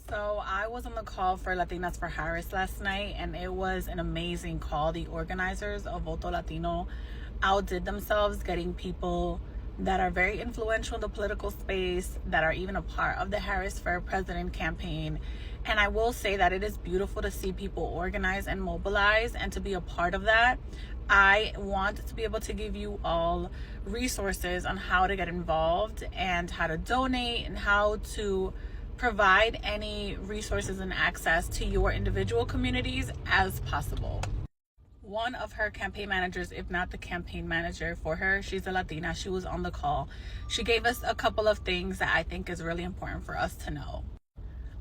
So I was on the call for Latinas for Harris last night, and it was an amazing call. The organizers of Voto Latino outdid themselves, getting people that are very influential in the political space, that are even a part of the Harris for President campaign. And I will say that it is beautiful to see people organize and mobilize and to be a part of that. I want to be able to give you all resources on how to get involved and how to donate and how to provide any resources and access to your individual communities as possible. One of her campaign managers, if not the campaign manager for her, she's a Latina, she was on the call. She gave us a couple of things that I think is really important for us to know.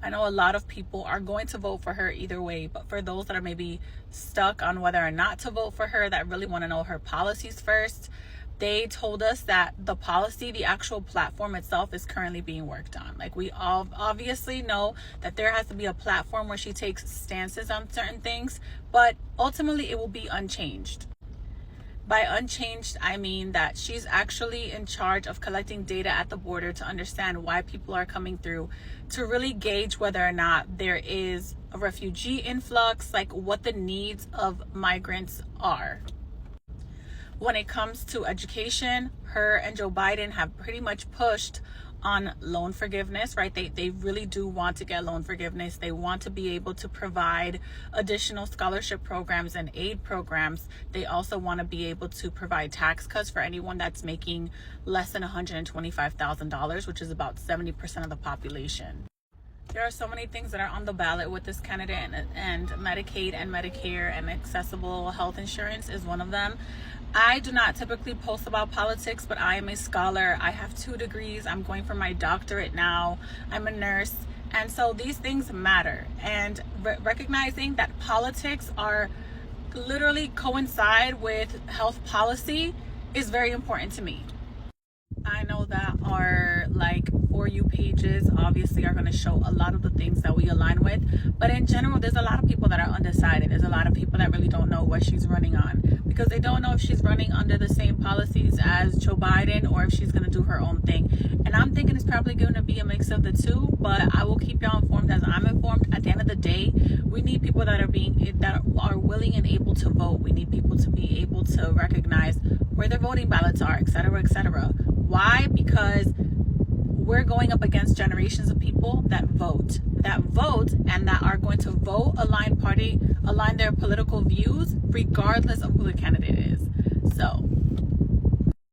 I know a lot of people are going to vote for her either way, but for those that are maybe stuck on whether or not to vote for her, that really want to know her policies first, they told us that the policy, the actual platform itself, is currently being worked on. Like, we all obviously know that there has to be a platform where she takes stances on certain things, but ultimately it will be unchanged. By unchanged, I mean that she's actually in charge of collecting data at the border to understand why people are coming through, to really gauge whether or not there is a refugee influx, like what the needs of migrants are. When it comes to education, her and Joe Biden have pretty much pushed on loan forgiveness, right? They really do want to get loan forgiveness. They want to be able to provide additional scholarship programs and aid programs. They also want to be able to provide tax cuts for anyone that's making less than $125,000, which is about 70% of the population. There are so many things that are on the ballot with this candidate, and Medicaid and Medicare and accessible health insurance is one of them. I do not typically post about politics, but I am a scholar. I have 2 degrees. I'm going for my doctorate now. I'm a nurse. And so these things matter. And recognizing that politics are literally coincide with health policy is very important to me. I know that our For You pages obviously are going to show a lot of the things that we align with, but in general there's a lot of people that are undecided. There's a lot of people that really don't know what she's running on, because they don't know if she's running under the same policies as Joe Biden or if she's going to do her own thing. And I'm thinking it's probably going to be a mix of the two, but I will keep y'all informed as I'm informed. At the end of the day, we need people that are willing and able to vote. We need people to be able to recognize where their voting ballots are, etc., etc. Why? Because we're going up against generations of people that vote, and that are going to vote, align their political views, regardless of who the candidate is. So